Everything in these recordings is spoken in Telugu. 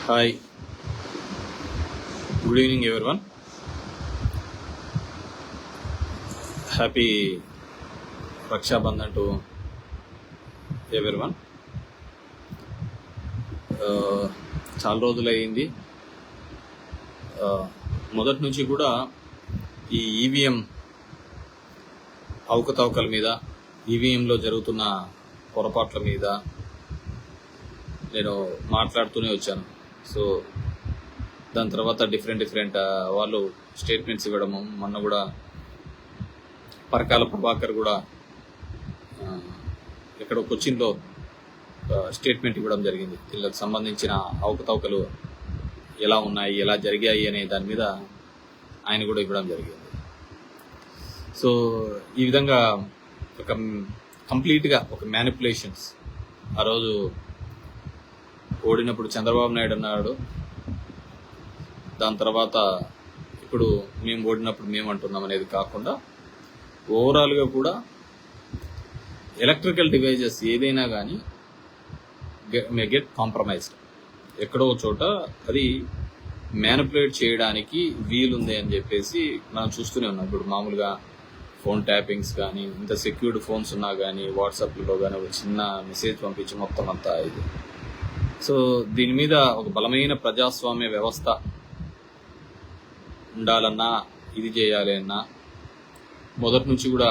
Hi, good evening everyone. Happy Rakshabandhan to everyone. చాలా రోజులు అయింది. మొదటి నుంచి కూడా ఈ ఈవీఎం అవకతవకల మీద, ఈవీఎంలో జరుగుతున్న పొరపాట్ల మీద నేను మాట్లాడుతూనే వచ్చాను. సో దాని తర్వాత డిఫరెంట్ వాళ్ళు స్టేట్మెంట్స్ ఇవ్వడము, మొన్న కూడా పరకాల ప్రభాకర్ కూడా ఎక్కడో కొచ్చిన్లో స్టేట్మెంట్ ఇవ్వడం జరిగింది. వీళ్ళకి సంబంధించిన అవకతవకలు ఎలా ఉన్నాయి, ఎలా జరిగాయి అనే దాని మీద ఆయన కూడా ఇవ్వడం జరిగింది. సో ఈ విధంగా ఒక కంప్లీట్గా ఒక మ్యానిపులేషన్స్. ఆ రోజు ఓడినప్పుడు చంద్రబాబు నాయుడు అన్నాడు, దాని తర్వాత ఇప్పుడు మేము ఓడినప్పుడు మేము అంటున్నాం అనేది కాకుండా ఓవరాల్గా కూడా ఎలక్ట్రికల్ డివైజెస్ ఏదైనా కానీ మే గెట్ కాంప్రమైజ్డ్. ఎక్కడో చోట అది మ్యానిపులేట్ చేయడానికి వీలుంది అని చెప్పేసి మనం చూస్తూనే ఉన్నాం. ఇప్పుడు మామూలుగా ఫోన్ ట్యాపింగ్స్ కానీ, ఇంత సెక్యూర్డ్ ఫోన్స్ ఉన్నా కానీ, వాట్సాప్లో కానీ ఒక చిన్న మెసేజ్ పంపించి మొత్తం అంతా ఇది. సో దీని మీద ఒక బలమైన ప్రజాస్వామ్య వ్యవస్థ ఉండాలన్నా, ఇది చేయాలి అన్నా, మొదటి నుంచి కూడా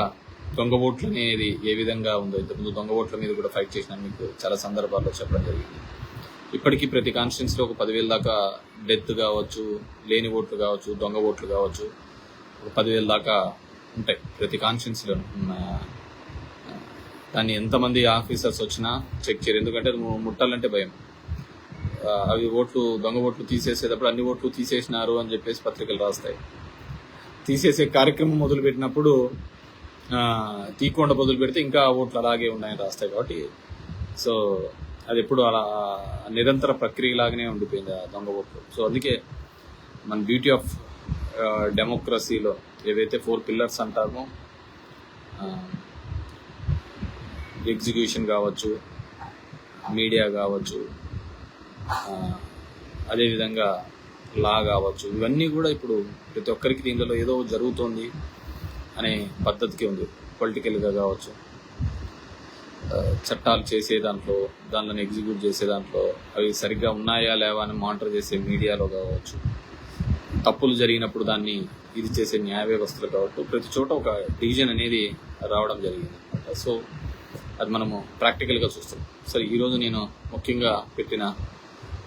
దొంగ ఓట్లు అనేది ఏ విధంగా ఉందో, ఇంతకుముందు దొంగ ఓట్ల మీద కూడా ఫైట్ చేసిన మీకు చాలా సందర్భాల్లో చెప్పడం జరిగింది. ఇప్పటికీ ప్రతి కాన్స్టిట్యున్సీలో ఒక 10,000 దాకా డెత్ కావచ్చు, లేని ఓట్లు కావచ్చు, దొంగ ఓట్లు కావచ్చు, ఒక 10,000 దాకా ఉంటాయి ప్రతి కాన్స్టిట్యున్సీలో. దాన్ని ఎంతమంది ఆఫీసర్స్ వచ్చినా చెక్ చేయరు, ఎందుకంటే అది ముట్టాలంటే భయం. అవి ఓట్లు, దొంగ ఓట్లు తీసేసేటప్పుడు అన్ని ఓట్లు తీసేసినారు అని చెప్పేసి పత్రికలు రాస్తాయి. తీసేసే కార్యక్రమం మొదలుపెట్టినప్పుడు తీకుండా మొదలు పెడితే ఇంకా ఓట్లు అలాగే ఉన్నాయని రాస్తాయి. కాబట్టి సో అది ఎప్పుడు అలా నిరంతర ప్రక్రియలాగానే ఉండిపోయింది ఆ దొంగ ఓట్లు. సో అందుకే మన బ్యూటీ ఆఫ్ డెమోక్రసీలో ఏవైతే 4 పిల్లర్స్ అంటామో, ఎగ్జిక్యూషన్ కావచ్చు, మీడియా కావచ్చు, అదేవిధంగా లా కావచ్చు, ఇవన్నీ కూడా ఇప్పుడు ప్రతి ఒక్కరికి దీనిలో ఏదో జరుగుతోంది అనే పద్ధతికి ఉంది. పొలిటికల్గా కావచ్చు, చట్టాలు చేసే దాంట్లో, దానిని ఎగ్జిక్యూట్ చేసే దాంట్లో అవి సరిగ్గా ఉన్నాయా లేవా అని మానిటర్ చేసే మీడియాలో కావచ్చు, తప్పులు జరిగినప్పుడు దాన్ని ఇది చేసే న్యాయ వ్యవస్థలు కావచ్చు, ప్రతి చోట ఒక డివిజన్ అనేది రావడం జరిగింది అనమాట. సో అది మనము ప్రాక్టికల్గా చూస్తాం. సరే, ఈరోజు నేను ముఖ్యంగా పెట్టిన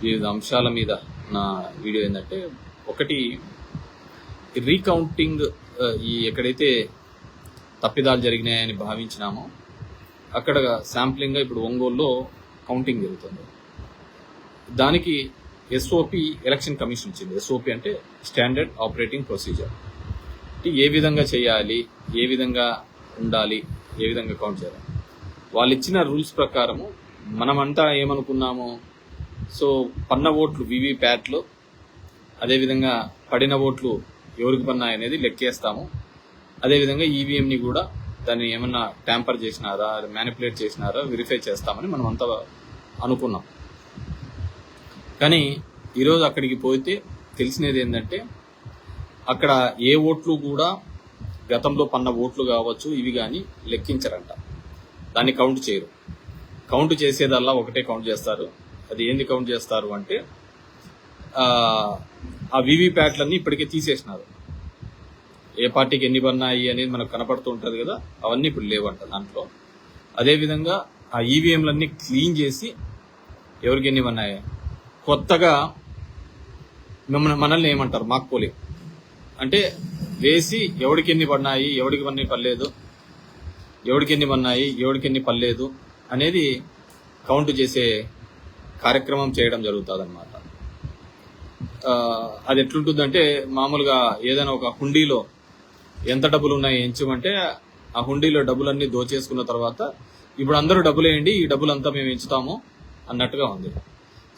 వివిధ అంశాల మీద నా వీడియో ఏంటంటే, ఒకటి రీకౌంటింగ్. ఈ ఎక్కడైతే తప్పిదాలు జరిగినాయని భావించినామో అక్కడ శాంప్లింగ్గా ఇప్పుడు ఒంగోలులో కౌంటింగ్ జరుగుతుంది. దానికి ఎస్ఓపి ఎలక్షన్ కమిషన్ ఇచ్చింది. ఎస్ఓపి అంటే స్టాండర్డ్ ఆపరేటింగ్ ప్రొసీజర్. ఏ విధంగా చేయాలి, ఏ విధంగా ఉండాలి, ఏ విధంగా కౌంట్ చేయాలి, వాళ్ళు ఇచ్చిన రూల్స్ ప్రకారము మనమంతా ఏమనుకున్నాము, సో పన్న ఓట్లు వీవీప్యాట్లు, అదేవిధంగా పడిన ఓట్లు ఎవరికి పన్నాయి అనేది లెక్కేస్తాము. అదేవిధంగా ఈవీఎంని కూడా దాన్ని ఏమన్నా ట్యాంపర్ చేసినారా, మ్యానిపులేట్ చేసినారా వెరిఫై చేస్తామని మనం అంతా అనుకున్నాం. కానీ ఈరోజు అక్కడికి పోతే తెలిసినది ఏంటంటే, అక్కడ ఏ ఓట్లు కూడా గతంలో పన్న ఓట్లు కావచ్చు ఇవి కానీ లెక్కించరంట. దాన్ని కౌంట్ చేయరు. కౌంట్ చేసేదల్లా ఒకటే కౌంట్ చేస్తారు. అది ఏంది కౌంట్ చేస్తారు అంటే, ఆ వీవీప్యాట్లన్నీ ఇప్పటికే తీసేసినారు. ఏ పార్టీకి ఎన్ని పన్నాయి అనేది మనకు కనపడుతూ ఉంటుంది కదా, అవన్నీ ఇప్పుడు లేవంట దాంట్లో. అదేవిధంగా ఆ ఈవీఎంలన్నీ క్లీన్ చేసి ఎవరికి ఎన్ని పన్నాయి, కొత్తగా మనల్ని ఏమంటారు, మాక్ పోలింగ్ అంటే వేసి ఎవరికి ఎన్ని పడినాయి, ఎవరికి ఎన్ని పడలేదు, ఎవరికి ఎన్ని పన్నాయి, ఎవరికి ఎన్ని పడలేదు అనేది కౌంట్ చేసే కార్యక్రమం చేయడం జరుగుతుంది అన్నమాట. అది ఎట్లుంటుందంటే, మామూలుగా ఏదైనా ఒక హుండీలో ఎంత డబ్బులు ఉన్నాయి ఎంచమంటే, ఆ హుండీలో డబ్బులన్నీ దోచేసుకున్న తర్వాత ఇప్పుడు అందరూ డబ్బులు వేయండి, ఈ డబ్బులంతా మేము ఎంచుతాము అన్నట్టుగా ఉంది.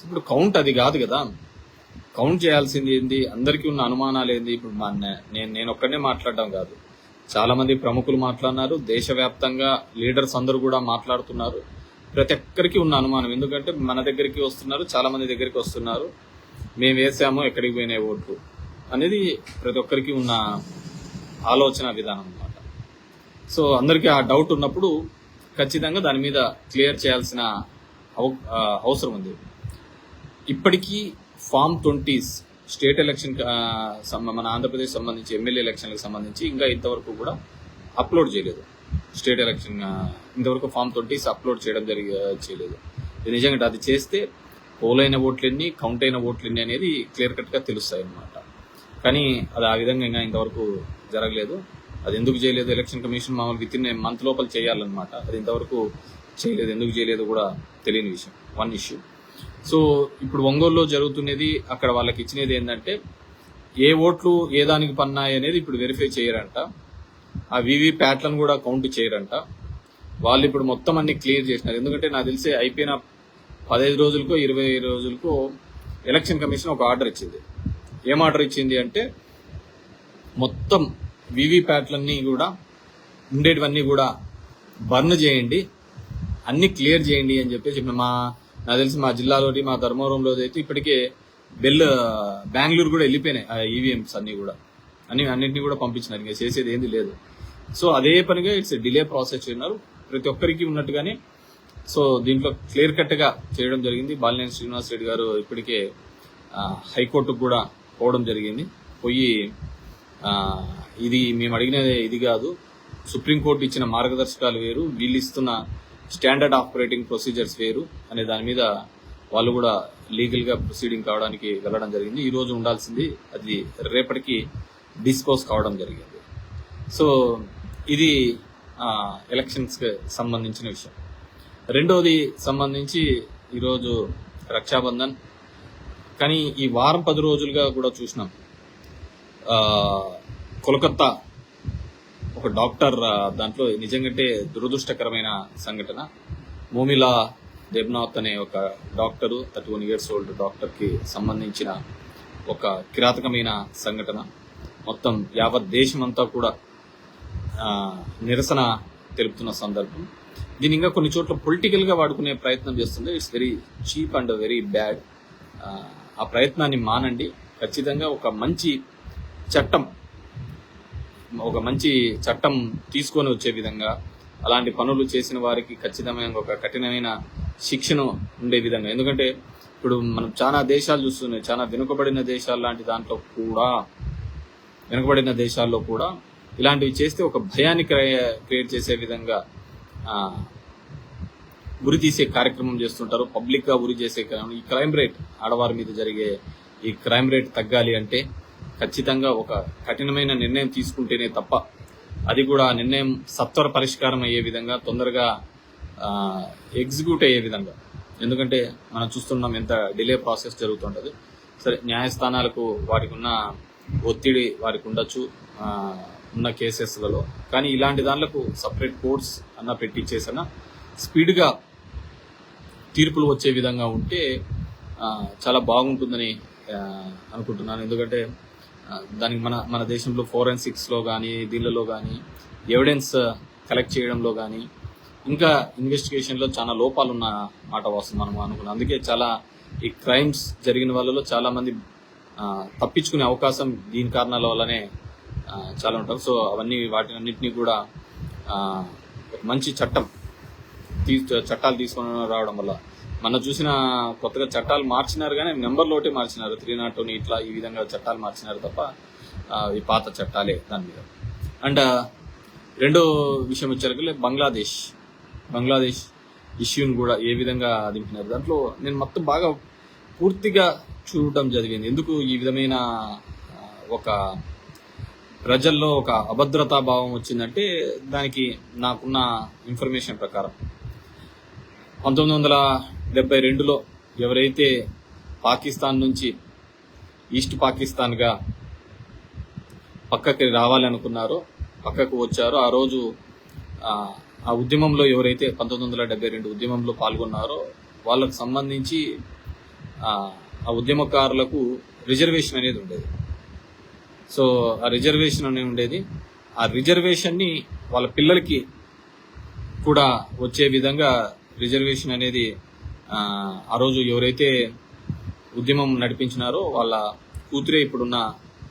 ఇప్పుడు కౌంట్ అది కాదు కదా. కౌంట్ చేయాల్సింది ఏంది, అందరికీ ఉన్న అనుమానాలు ఏంది. ఇప్పుడు నేను ఒక్కనే మాట్లాడడం కాదు, చాలా మంది ప్రముఖులు మాట్లాడినారు, దేశవ్యాప్తంగా లీడర్స్ అందరూ కూడా మాట్లాడుతున్నారు. ప్రతి ఒక్కరికి ఉన్న అనుమానం, ఎందుకంటే మన దగ్గరికి వస్తున్నారు, చాలా మంది దగ్గరికి వస్తున్నారు. మేము వేసామో ఎక్కడికి పోయినాయి ఓట్లు అనేది ప్రతి ఒక్కరికి ఉన్న ఆలోచన విధానం అన్నమాట. సో అందరికీ ఆ డౌట్ ఉన్నప్పుడు ఖచ్చితంగా దాని మీద క్లియర్ చేయాల్సిన అవసరం ఉంది. ఇప్పటికీ ఫామ్ 20s స్టేట్ ఎలక్షన్ మన ఆంధ్రప్రదేశ్ సంబంధించి ఎమ్మెల్యే ఎలక్షన్లకు సంబంధించి ఇంకా ఇంతవరకు కూడా అప్లోడ్ చేయలేదు. స్టేట్ ఎలక్షన్ ఇంతవరకు ఫామ్ 20s అప్లోడ్ చేయడం చేయలేదు. ఇది నిజంగా అది చేస్తే పోలైన ఓట్లెన్ని, కౌంట్ అయిన ఓట్లెన్ని అనేది క్లియర్ కట్గా తెలుస్తాయి అన్నమాట. కానీ అది ఆ విధంగా ఇంకా ఇంతవరకు జరగలేదు. అది ఎందుకు చేయలేదు, ఎలక్షన్ కమిషన్ మామూలు విత్ ఇన్ మంత్ లోపల చేయాలన్నమాట. అది ఇంతవరకు చేయలేదు. ఎందుకు చేయలేదు కూడా తెలియని విషయం, వన్ ఇష్యూ. సో ఇప్పుడు ఒంగోలులో జరుగుతున్నది, అక్కడ వాళ్ళకి ఇచ్చినది ఏంటంటే ఏ ఓట్లు ఏ దానికి పన్నాయి అనేది ఇప్పుడు వెరిఫై చేయరంట. ఆ వీవీప్యాట్లను కూడా కౌంట్ చేయరంట. వాళ్ళు ఇప్పుడు మొత్తం అన్ని క్లియర్ చేసినారు. ఎందుకంటే నాకు తెలిసి అయిపోయిన 15 రోజులకో 20 రోజులకో ఎలక్షన్ కమిషన్ ఒక ఆర్డర్ ఇచ్చింది. ఏం ఆర్డర్ ఇచ్చింది అంటే మొత్తం వీవీప్యాట్లన్నీ కూడా ఉండేటివన్నీ కూడా బర్న్ చేయండి, అన్ని క్లియర్ చేయండి అని చెప్పి చెప్పిన. నాకు తెలిసి మా జిల్లాలోటి, మా ధర్మవరంలో అయితే ఇప్పటికే బెంగళూరు కూడా వెళ్ళిపోయినాయి ఆ ఈవీఎంస్ అన్ని కూడా, అన్నింటినీ కూడా పంపించినారు. ఇంకా చేసేది ఏంది లేదు. సో అదే పనిగా ఇట్స్ డిలే ప్రాసెస్ చేయన్నారు ప్రతి ఒక్కరికి ఉన్నట్టుగానే. సో దీంట్లో క్లియర్ కట్ గా చేయడం జరిగింది. బాలినేని శ్రీనివాస్ రెడ్డి గారు ఇప్పటికే హైకోర్టుకు కూడా పోవడం జరిగింది. పోయి ఇది మేము అడిగినది ఇది కాదు, సుప్రీంకోర్టు ఇచ్చిన మార్గదర్శకాలు వేరు, వీళ్ళు ఇస్తున్న స్టాండర్డ్ ఆపరేటింగ్ ప్రొసీజర్స్ వేరు అనే దాని మీద వాళ్ళు కూడా లీగల్ గా ప్రొసీడింగ్ కావడానికి వెళ్ళడం జరిగింది. ఈ రోజు ఉండాల్సింది అది రేపటికి డిస్పోజ్ కావడం జరిగింది. సో ఇది ఎలక్షన్స్ కి సంబంధించిన విషయం. రెండోది సంబంధించి ఈరోజు రక్షాబంధన్. కానీ ఈ వారం 10 రోజులుగా కూడా చూసినాం, కోల్కతా ఒక డాక్టర్, దాంట్లో నిజంగానే దురదృష్టకరమైన సంఘటన. మోమిలా దేబ్నాథ్ అనే ఒక డాక్టరు, 31 years old డాక్టర్కి సంబంధించిన ఒక కిరాతకమైన సంఘటన. మొత్తం యావత్ దేశమంతా కూడా నిరసన తెలుపుతున్న సందర్భం. దీని ఇంకా కొన్ని చోట్ల పొలిటికల్ గా వాడుకునే ప్రయత్నం చేస్తుంది. It's very cheap and very bad. ఆ ప్రయత్నాన్ని మానండి. ఖచ్చితంగా ఒక మంచి చట్టం తీసుకొని వచ్చే విధంగా, అలాంటి పనులు చేసిన వారికి ఖచ్చితమైన ఒక కఠినమైన శిక్షను ఉండే విధంగా. ఎందుకంటే ఇప్పుడు మనం చాలా దేశాలు చూస్తున్నాయి, చాలా వెనుకబడిన దేశాలు లాంటి దాంట్లో కూడా, వెనుకబడిన దేశాల్లో కూడా ఇలాంటివి చేస్తే ఒక భయాన్ని క్రియేట్ చేసే విధంగా ఉరి తీసే కార్యక్రమం చేస్తుంటారు. పబ్లిక్ గా ఉరి చేసే ఈ క్రైమ్ రేట్, ఆడవారి మీద జరిగే ఈ క్రైమ్ రేట్ తగ్గాలి అంటే ఖచ్చితంగా ఒక కఠినమైన నిర్ణయం తీసుకుంటేనే తప్ప, అది కూడా నిర్ణయం సత్వర పరిష్కారం అయ్యే విధంగా, తొందరగా ఎగ్జిక్యూట్ అయ్యే విధంగా. ఎందుకంటే మనం చూస్తున్నాం ఎంత డిలే ప్రాసెస్ జరుగుతుంటది. సరే, న్యాయస్థానాలకు వారికి ఉన్న ఒత్తిడి వారికి ఉండొచ్చు ఉన్న కేసెస్లలో, కానీ ఇలాంటి దానిలకు సపరేట్ కోర్ట్స్ అన్న పెట్టించేసన్న స్పీడ్గా తీర్పులు వచ్చే విధంగా ఉంటే చాలా బాగుంటుందని అనుకుంటున్నాను. ఎందుకంటే దానికి మన దేశంలో ఫోరెన్సిక్స్లో కానీ, దీనిలో కానీ, ఎవిడెన్స్ కలెక్ట్ చేయడంలో కానీ, ఇంకా ఇన్వెస్టిగేషన్లో చాలా లోపాలు ఉన్న మాట వాస్తవం మనం అనుకున్నాం. అందుకే చాలా ఈ క్రైమ్స్ జరిగిన వాళ్ళలో చాలా మంది తప్పించుకునే అవకాశం దీని కారణాల వల్లనే చాలా ఉంటారు. సో వాటినన్నింటినీ కూడా ఒక మంచి చట్టాలు తీసుకొని రావడం వల్ల, మనం చూసిన కొత్తగా చట్టాలు మార్చినారు కానీ నెంబర్లు ఒకటే మార్చినారు, 302 ఇట్లా ఈ విధంగా చట్టాలు మార్చినారు తప్ప ఈ పాత చట్టాలే దాని మీద. అండ్ రెండో విషయం వచ్చేసరికి బంగ్లాదేశ్ ఇష్యూని కూడా ఏ విధంగా దింపినారు. దాంట్లో నేను మొత్తం బాగా పూర్తిగా చూడటం జరిగింది. ఎందుకు ఈ విధమైన ఒక ప్రజల్లో ఒక అభద్రతా భావం వచ్చిందంటే, దానికి నాకున్న ఇన్ఫర్మేషన్ ప్రకారం 1972లో ఎవరైతే పాకిస్తాన్ నుంచి ఈస్ట్ పాకిస్తాన్గా పక్కకి రావాలనుకున్నారో, పక్కకు వచ్చారో, ఆ రోజు ఆ ఉద్యమంలో ఎవరైతే 1972 ఉద్యమంలో పాల్గొన్నారో వాళ్ళకు సంబంధించి ఆ ఉద్యమకారులకు రిజర్వేషన్ అనేది ఉండేది. సో ఆ రిజర్వేషన్ అనేది ఉండేది. ఆ రిజర్వేషన్ని వాళ్ళ పిల్లలకి కూడా వచ్చే విధంగా రిజర్వేషన్ అనేది ఆ రోజు ఎవరైతే ఉద్యమం నడిపించినారో వాళ్ళ కూతురే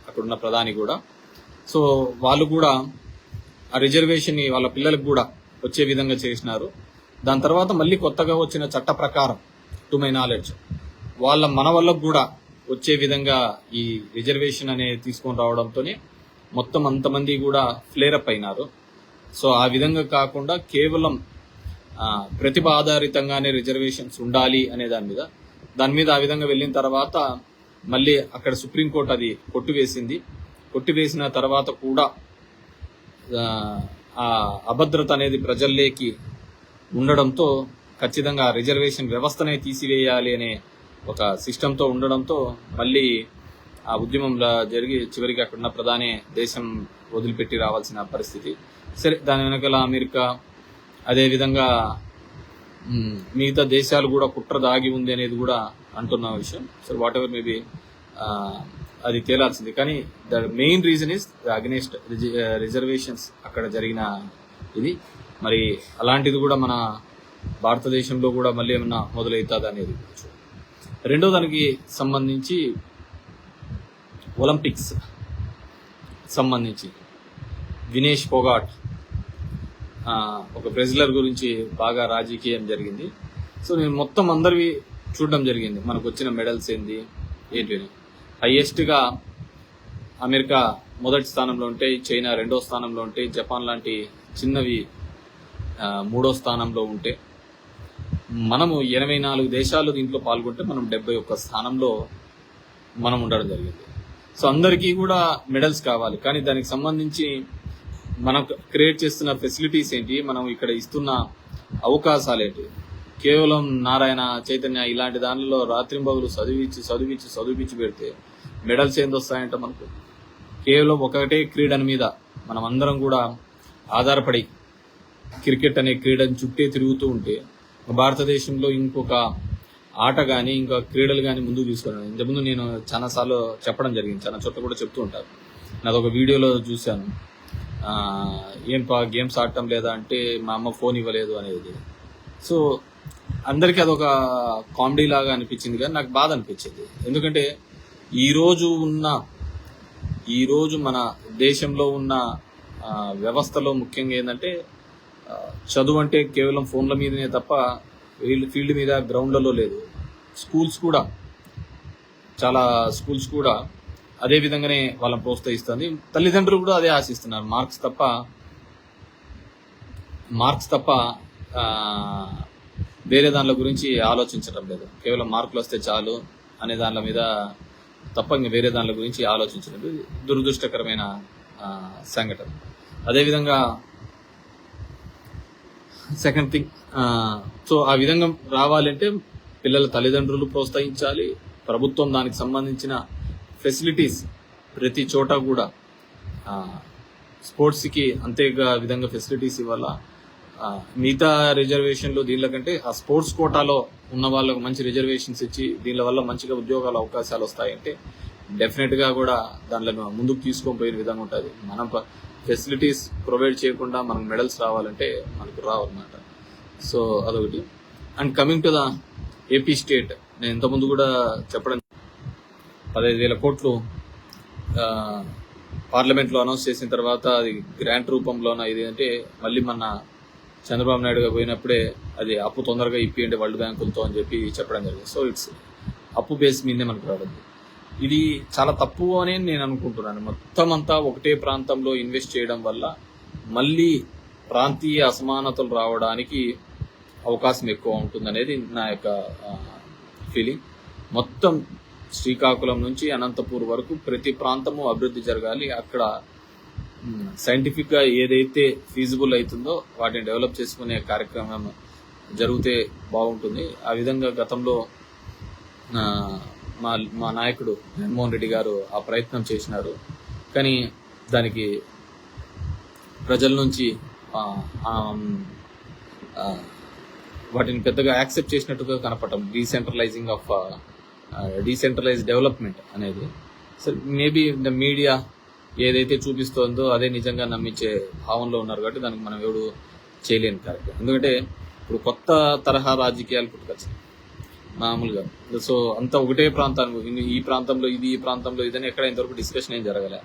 అక్కడున్న ప్రధాని కూడా. సో వాళ్ళు కూడా ఆ రిజర్వేషన్ ని వాళ్ళ పిల్లలకు కూడా వచ్చే విధంగా చేసినారు. దాని తర్వాత మళ్ళీ కొత్తగా వచ్చిన చట్ట ప్రకారం టు మై నాలెడ్జ్ మన వాళ్ళకు కూడా వచ్చే విధంగా ఈ రిజర్వేషన్ అనేది తీసుకొని రావడంతోనే మొత్తం అంతమంది కూడా ఫ్లేరప్ అయినారు. సో ఆ విధంగా కాకుండా కేవలం ప్రతిభ ఆధారితంగానే రిజర్వేషన్స్ ఉండాలి అనే దాని మీద ఆ విధంగా వెళ్ళిన తర్వాత మళ్ళీ అక్కడ సుప్రీంకోర్టు అది కొట్టివేసిన తర్వాత కూడా ఆ అభద్రత అనేది ప్రజల్లోకి ఉండడంతో ఖచ్చితంగా రిజర్వేషన్ వ్యవస్థనే తీసివేయాలి అనే ఒక సిస్టంతో ఉండడంతో మళ్ళీ ఆ ఉద్యమంలో జరిగి చివరికి అక్కడున్న ప్రధాని దేశం వదిలిపెట్టి రావాల్సిన పరిస్థితి. సరే, దాని వెనకాల అమెరికా అదేవిధంగా మిగతా దేశాలు కూడా కుట్ర దాగి ఉంది అనేది కూడా అంటున్న విషయం. సో వాట్ ఎవర్ మేబీ అది తేలాల్సింది. కానీ the main reason is against reservations అక్కడ జరిగిన ఇది. మరి అలాంటిది కూడా మన భారతదేశంలో కూడా మళ్ళీ ఏమన్నా మొదలవుతుంది అనేది. రెండో దానికి సంబంధించి ఒలింపిక్స్ సంబంధించి వినేష్ ఫోగాట్ ఒక రెజ్లర్ గురించి బాగా రాజకీయం జరిగింది. సో నేను మొత్తం అందరివి చూడడం జరిగింది. మనకు వచ్చిన మెడల్స్ ఏంటి హైయెస్ట్గా అమెరికా మొదటి స్థానంలో ఉంటే, చైనా రెండో స్థానంలో ఉంటే, జపాన్ లాంటి చిన్నవి మూడో స్థానంలో ఉంటే, మనము 84 దేశాలు దీంట్లో పాల్గొంటే మనం 71 స్థానంలో మనం ఉండడం జరిగింది. సో అందరికీ కూడా మెడల్స్ కావాలి, కానీ దానికి సంబంధించి మనం క్రియేట్ చేస్తున్న ఫెసిలిటీస్ ఏంటి, మనం ఇక్కడ ఇస్తున్న అవకాశాలు ఏంటి? కేవలం నారాయణ చైతన్య ఇలాంటి దానిలో రాత్రింబగులు చదివించి పెడితే మెడల్స్ ఏందొస్తాయంట? మనకు కేవలం ఒకటే క్రీడని మీద మనం అందరం కూడా ఆధారపడి క్రికెట్ అనే క్రీడని చుట్టే తిరుగుతూ ఉంటే భారతదేశంలో ఇంకొక ఆట కానీ ఇంకా క్రీడలు కానీ ముందుకు తీసుకున్నాను. ఇంతకుముందు నేను చాలాసార్లు చెప్పడం జరిగింది, చాలా చోట్ల కూడా చెప్తూ ఉంటాను. నాదొక వీడియోలో చూశాను, గేమ్స్ ఆడటం లేదా అంటే మా అమ్మ ఫోన్ ఇవ్వలేదు అనేది. సో అందరికీ అదొక కామెడీ లాగా అనిపించింది, కానీ నాకు బాధ అనిపించింది. ఎందుకంటే ఈరోజు మన దేశంలో ఉన్న వ్యవస్థలో ముఖ్యంగా ఏంటంటే చదువు అంటే కేవలం ఫోన్ల మీదనే తప్ప ఫీల్డ్ మీద గ్రౌండ్లలో లేదు. చాలా స్కూల్స్ కూడా అదే విధంగానే వాళ్ళని ప్రోత్సహిస్తుంది. తల్లిదండ్రులు కూడా అదే ఆశిస్తున్నారు, మార్క్స్ తప్ప వేరే దానిల గురించి ఆలోచించడం లేదు. కేవలం మార్కులు వస్తే చాలు అనే దానిల మీద తప్ప ఇంక వేరే దానిల గురించి ఆలోచించడం దురదృష్టకరమైన సంఘటన. అదేవిధంగా సెకండ్ థింగ్, సో ఆ విధంగా రావాలంటే పిల్లల తల్లిదండ్రులు ప్రోత్సహించాలి, ప్రభుత్వం దానికి సంబంధించిన ఫెసిలిటీస్ ప్రతి చోట కూడా స్పోర్ట్స్కి అంతేగా విధంగా ఫెసిలిటీస్ ఇవ్వాల. మిగతా రిజర్వేషన్లు దీనిలో కంటే ఆ స్పోర్ట్స్ కోటాలో ఉన్న వాళ్ళకు మంచి రిజర్వేషన్స్ ఇచ్చి దీనిల వల్ల మంచిగా ఉద్యోగాల అవకాశాలు వస్తాయంటే డెఫినెట్గా కూడా దానిలో ముందుకు తీసుకొని పోయిన విధంగా ఉంటుంది. మనం ఫెసిలిటీస్ ప్రొవైడ్ చేయకుండా మనకు మెడల్స్ రావాలంటే మనకు రావన్నమాట. సో అదొకటి. And coming to the AP state, నేను ఇంతకుముందు కూడా చెప్పడం 15,000 కోట్లు పార్లమెంట్లో అనౌన్స్ చేసిన తర్వాత అది గ్రాంట్ రూపంలోన ఇది అంటే మళ్ళీ మన చంద్రబాబు నాయుడు గారు పోయినప్పుడే అది అప్పు తొందరగా ఇప్పియండి వరల్డ్ బ్యాంకులతో అని చెప్పి చెప్పడం జరిగింది. సో ఇట్స్ అప్పు బేస్ మీదే మనకు రావడం ఇది చాలా తప్పు అని నేను అనుకుంటున్నాను. మొత్తం అంతా ఒకటే ప్రాంతంలో ఇన్వెస్ట్ చేయడం వల్ల మళ్ళీ ప్రాంతీయ అసమానతలు రావడానికి అవకాశం ఎక్కువ ఉంటుందనేది నా యొక్క ఫీలింగ్. మొత్తం శ్రీకాకుళం నుంచి అనంతపూర్ వరకు ప్రతి ప్రాంతము అభివృద్ధి జరగాలి. అక్కడ సైంటిఫిక్గా ఏదైతే ఫీజిబుల్ అవుతుందో వాటిని డెవలప్ చేసుకునే కార్యక్రమం జరిగితే బాగుంటుంది. ఆ విధంగా గతంలో మా నాయకుడు జగన్మోహన్ రెడ్డి గారు ఆ ప్రయత్నం చేసినారు, కానీ దానికి ప్రజల నుంచి వాటిని పెద్దగా యాక్సెప్ట్ చేసినట్టుగా కనపడటం, డీసెంట్రలైజ్ డెవలప్మెంట్ అనేది. సో మేబీ ద మీడియా ఏదైతే చూపిస్తోందో అదే నిజంగా నమ్మించే భావంలో ఉన్నారు కాబట్టి దానికి మనం ఎవడు చేయలేని కార్యక్రమం. ఎందుకంటే ఇప్పుడు కొత్త తరహా రాజకీయాలు పుట్టుకొచ్చాయి. మామూలుగా. సో అంతా ఒకటే ప్రాంతానికి ఈ ప్రాంతంలో ఇది ఈ ప్రాంతంలో ఇదని ఎక్కడ ఇంతవరకు డిస్కషన్ ఏం జరగలే.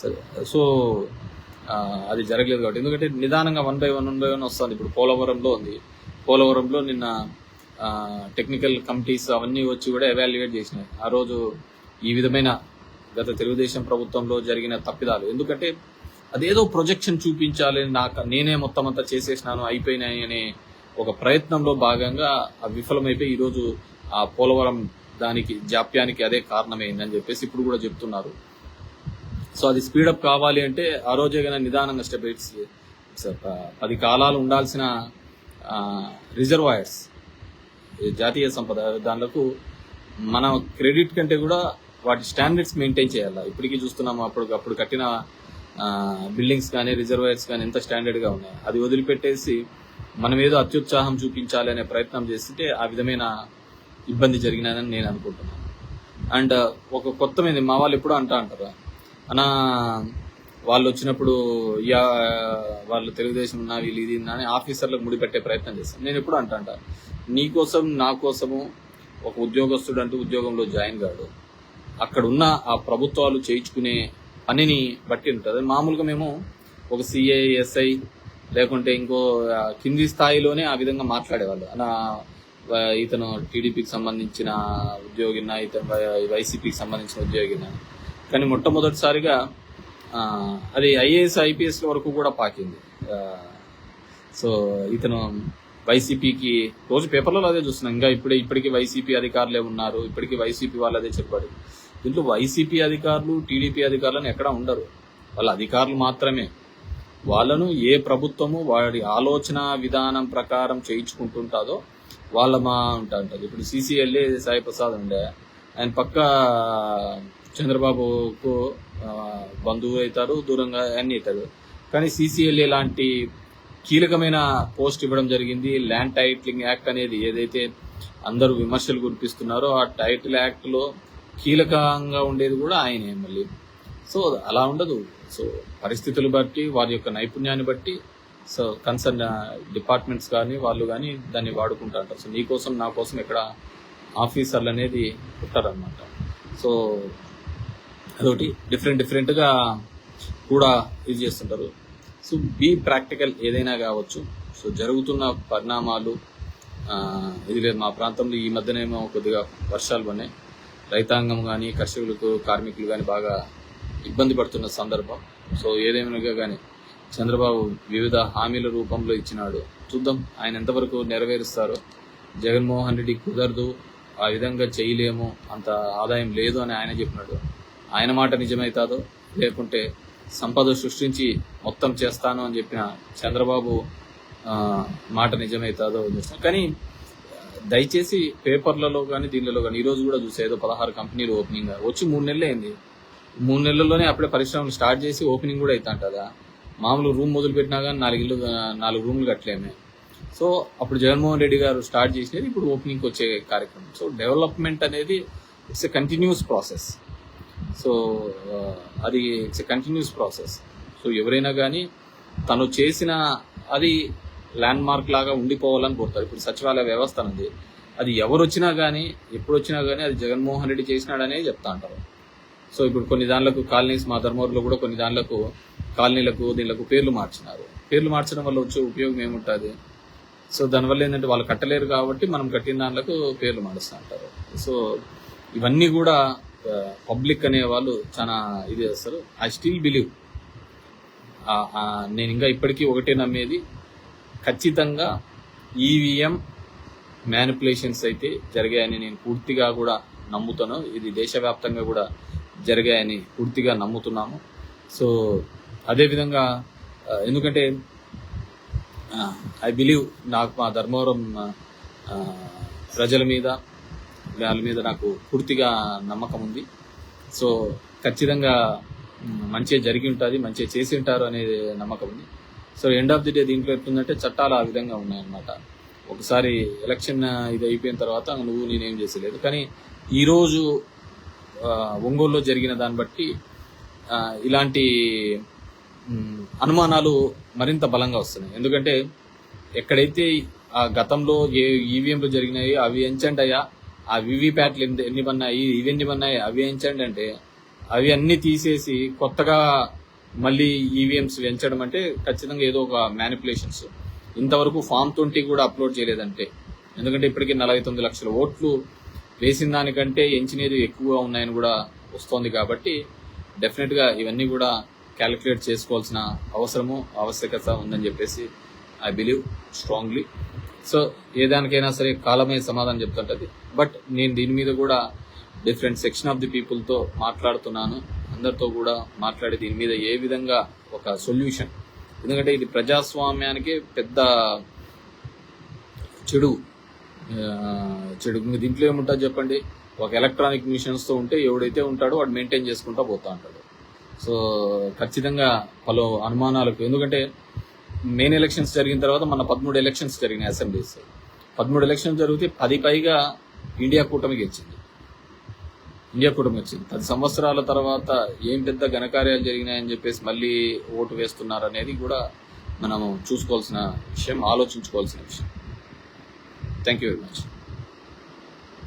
సరే, సో అది జరగలేదు కాబట్టి ఎందుకంటే నిదానంగా 1 by 1 వస్తుంది. ఇప్పుడు పోలవరంలో ఉంది. పోలవరంలో నిన్న టెక్నికల్ కమిటీస్ అవన్నీ వచ్చి కూడా ఎవాల్యుయేట్ చేసినాయి. ఆ రోజు ఈ విధమైన గత తెలుగుదేశం ప్రభుత్వంలో జరిగిన తప్పిదాలు, ఎందుకంటే అదేదో ప్రొజెక్షన్ చూపించాలి, నేనే మొత్తం అంతా చేసేసినాను అయిపోయినాయి అనే ఒక ప్రయత్నంలో భాగంగా విఫలమైపోయి ఈరోజు ఆ పోలవరం దానికి జాప్యానికి అదే కారణమైందని చెప్పేసి ఇప్పుడు కూడా చెప్తున్నారు. సో అది స్పీడప్ కావాలి అంటే ఆ రోజే కానీ నిదానంగా స్టెప్ 10 కాలాలు ఉండాల్సిన రిజర్వాయర్స్ జాతీయ సంపద దానిలకు మన క్రెడిట్ కంటే కూడా వాటి స్టాండర్డ్స్ మెయింటైన్ చేయాలి. ఇప్పటికీ చూస్తున్నాము అప్పుడు కట్టిన బిల్డింగ్స్ కానీ రిజర్వాయర్స్ కానీ ఎంత స్టాండర్డ్గా ఉన్నాయి. అది వదిలిపెట్టేసి మనం ఏదో అత్యుత్సాహం చూపించాలి అనే ప్రయత్నం చేస్తుంటే ఆ విధమైన ఇబ్బంది జరిగినదని నేను అనుకుంటున్నాను. అండ్ ఒక కొత్తమైంది మా వాళ్ళు ఎప్పుడూ అంటారు అన్న, వాళ్ళు వచ్చినప్పుడు వాళ్ళు తెలుగుదేశం ఉన్నా వీళ్ళు ఇది అని ఆఫీసర్లకు ముడిపెట్టే ప్రయత్నం చేస్తాను. నేను ఎప్పుడు అంట నీకోసం నా కోసము ఒక ఉద్యోగస్తుడు అంటూ ఉద్యోగంలో జాయిన్ కాడు, అక్కడ ఉన్న ఆ ప్రభుత్వాలు చేయించుకునే పనిని బట్టి ఉంటుంది. మామూలుగా మేము ఒక సిఐ ఎస్ఐ లేకుంటే ఇంకో కింది స్థాయిలోనే ఆ విధంగా మాట్లాడేవాళ్ళు. ఇతను టీడీపీకి సంబంధించిన ఉద్యోగిన, ఇతను వైసీపీకి సంబంధించిన ఉద్యోగిన. కానీ మొట్టమొదటిసారిగా అది ఐఏఎస్ ఐపీఎస్ వరకు కూడా పాకింది. సో ఇతను వైసీపీకి రోజు పేపర్లలో అదే చూస్తున్నాం. ఇంకా ఇప్పటికీ వైసీపీ అధికారులే ఉన్నారు, ఇప్పటికీ వైసీపీ వాళ్ళు అదే చెప్పారు. దీంట్లో వైసీపీ అధికారులు టీడీపీ అధికారులను ఎక్కడా ఉండరు, వాళ్ళ అధికారులు మాత్రమే. వాళ్ళను ఏ ప్రభుత్వము వాడి ఆలోచన విధానం ప్రకారం చేయించుకుంటుంటాదో వాళ్ళ ఉంటుంది. ఇప్పుడు సిసిఎల్ఏ సాయి ప్రసాద్ ఉండే, ఆయన పక్క చంద్రబాబుకు బంధువు అవుతారు, దూరంగా అన్ని అవుతారు. కానీ సిసిఎల్ఏ లాంటి కీలకమైన పోస్ట్ ఇవ్వడం జరిగింది. ల్యాండ్ టైటిలింగ్ యాక్ట్ అనేది ఏదైతే అందరూ విమర్శలు కురిపిస్తున్నారో ఆ టైటిల్ యాక్ట్ లో కీలకంగా ఉండేది కూడా ఆయనే మళ్ళీ. సో అలా ఉండదు. సో పరిస్థితులు బట్టి వారి యొక్క నైపుణ్యాన్ని బట్టి సో కన్సర్న్ డిపార్ట్మెంట్స్ కానీ వాళ్ళు కానీ దాన్ని వాడుకుంటా అంటారు. సో నీకోసం నా కోసం ఎక్కడ ఆఫీసర్లు అనేది పుట్టారనమాట. సో అదొకటి డిఫరెంట్గా కూడా ఇది చేస్తుంటారు. సో బీ ప్రాక్టికల్ ఏదైనా కావచ్చు. సో జరుగుతున్న పరిణామాలు ఇది లేదు. మా ప్రాంతంలో ఈ మధ్యనేమో కొద్దిగా వర్షాలు పడినాయి, రైతాంగం కానీ కర్షకులకు కార్మికులు కానీ బాగా ఇబ్బంది పడుతున్న సందర్భం. సో ఏదేమైనా కానీ చంద్రబాబు వివిధ హామీల రూపంలో ఇచ్చినాడు, చూద్దాం ఆయన ఎంతవరకు నెరవేరుస్తారో. జగన్మోహన్ రెడ్డి కుదరదు, ఆ విధంగా చేయలేము, అంత ఆదాయం లేదు అని ఆయన చెప్పినాడు. ఆయన మాట నిజమవుతాదో లేకుంటే సంపద సృష్టించి మొత్తం చేస్తాను అని చెప్పిన చంద్రబాబు మాట నిజమవుతాదో చూస్తాం. కానీ దయచేసి పేపర్లలో కానీ దీనిలో కానీ ఈరోజు కూడా చూసే ఏదో 16 కంపెనీలు ఓపెనింగ్ వచ్చి 3 నెలలు అయింది. 3 నెలల్లోనే అప్పుడే పరిశ్రమలు స్టార్ట్ చేసి ఓపెనింగ్ కూడా అవుతుంటుందా? మామూలు రూమ్ మొదలు పెట్టినా కానీ 4 రూమ్లు కట్టలేమే. సో అప్పుడు జగన్మోహన్ రెడ్డి గారు స్టార్ట్ చేసినది ఇప్పుడు ఓపెనింగ్కి వచ్చే కార్యక్రమం. సో డెవలప్మెంట్ అనేది it's a continuous process. So అది it's a continuous process. So ఎవరైనా కానీ తను చేసిన అది ల్యాండ్ మార్క్ లాగా ఉండిపోవాలని కోరుతారు. ఇప్పుడు సచివాలయ వ్యవస్థ ఉంది, అది ఎవరు వచ్చినా కానీ ఎప్పుడు వచ్చినా కానీ అది జగన్మోహన్ రెడ్డి చేసినాడనే చెప్తా అంటారు. సో ఇప్పుడు కొన్ని దానిలకు కాలనీస్, మా ధర్మవరంలో కూడా కొన్ని దానిలకు కాలనీలకు దీనిలకు పేర్లు మార్చినారు. పేర్లు మార్చడం వల్ల వచ్చే ఉపయోగం ఏముంటుంది? సో దానివల్ల ఏంటంటే వాళ్ళు కట్టలేరు కాబట్టి మనం కట్టిన దానిలకు పేర్లు మారుస్తూ అంటారు. సో ఇవన్నీ కూడా పబ్లిక్ అనే వాళ్ళు చాలా ఇది చేస్తారు. ఐ స్టిల్ బిలీవ్, నేను ఇంకా ఇప్పటికీ ఒకటే నమ్మేది, ఖచ్చితంగా ఈవీఎం మ్యానిపులేషన్స్ అయితే జరిగాయని నేను పూర్తిగా కూడా నమ్ముతాను. ఇది దేశవ్యాప్తంగా కూడా జరిగాయని పూర్తిగా నమ్ముతున్నాము. సో అదేవిధంగా ఎందుకంటే ఐ బిలీవ్, నాకు మా ధర్మవరం ప్రజల మీద వాళ్ళ మీద నాకు పూర్తిగా నమ్మకం ఉంది. సో ఖచ్చితంగా మంచిగా జరిగి ఉంటుంది, మంచిగా చేసి ఉంటారు అనేది నమ్మకం ఉంది. So end of the day దీంట్లో ఎట్లుందంటే చట్టాలు ఆ విధంగా ఉన్నాయన్నమాట. ఒకసారి ఎలక్షన్ ఇది అయిపోయిన తర్వాత నువ్వు నేనేం చేసలేదు. కానీ ఈరోజు ఒంగోలులో జరిగిన దాన్ని బట్టి ఇలాంటి అనుమానాలు మరింత బలంగా వస్తున్నాయి. ఎందుకంటే ఎక్కడైతే ఆ గతంలో ఏ ఈవీఎంలు జరిగినాయో అవి ఎంచండి అయ్యా, ఆ వివిప్యాట్లు ఎన్ని ఉన్నాయి, ఇవన్నీ ఉన్నాయి, అవి ఎంచండి అంటే అవి అన్ని తీసేసి కొత్తగా మళ్ళీ ఈవీఎంస్ పెంచడం అంటే ఖచ్చితంగా ఏదో ఒక మ్యానిపులేషన్స్. ఇంతవరకు ఫామ్ 20 కూడా అప్లోడ్ చేయలేదంటే, ఎందుకంటే ఇప్పటికీ 49 లక్షల ఓట్లు వేసిన దానికంటే ఎంచినది ఎక్కువగా ఉన్నాయని కూడా వస్తోంది. కాబట్టి డెఫినెట్ గా ఇవన్నీ కూడా క్యాలిక్యులేట్ చేసుకోవాల్సిన ఆవశ్యకత ఉందని చెప్పేసి ఐ బిలీవ్ స్ట్రాంగ్లీ. సో ఏదానికైనా సరే కాలమే సమాధానం చెప్తుంటది. బట్ నేను దీని మీద కూడా different section of the people తో మాట్లాడుతున్నాను, అందరితో కూడా మాట్లాడి దీని మీద ఏ విధంగా ఒక సొల్యూషన్, ఎందుకంటే ఇది ప్రజాస్వామ్యానికి పెద్ద చెడు. దీంట్లో ఏముంటుంది చెప్పండి, ఒక ఎలక్ట్రానిక్ మిషన్స్ తో ఉంటే ఎవడైతే ఉంటాడో వాడు మెయింటైన్ చేసుకుంటా పోతా ఉంటాడు. సో ఖచ్చితంగా పలు అనుమానాలకు, ఎందుకంటే మెయిన్ ఎలక్షన్స్ జరిగిన తర్వాత మన 13 ఎలక్షన్స్ జరిగినాయి అసెంబ్లీస్. 13 ఎలక్షన్స్ జరిగితే 10 పైగా ఇండియా కూటమికి వచ్చింది. 10 సంవత్సరాల తర్వాత ఏం పెద్ద ఘనకార్యాలు జరిగినాయని చెప్పేసి మళ్ళీ ఓటు వేస్తున్నారు అనేది కూడా మనం చూసుకోవాల్సిన విషయం, ఆలోచించుకోవాల్సిన విషయం. Thank you very much.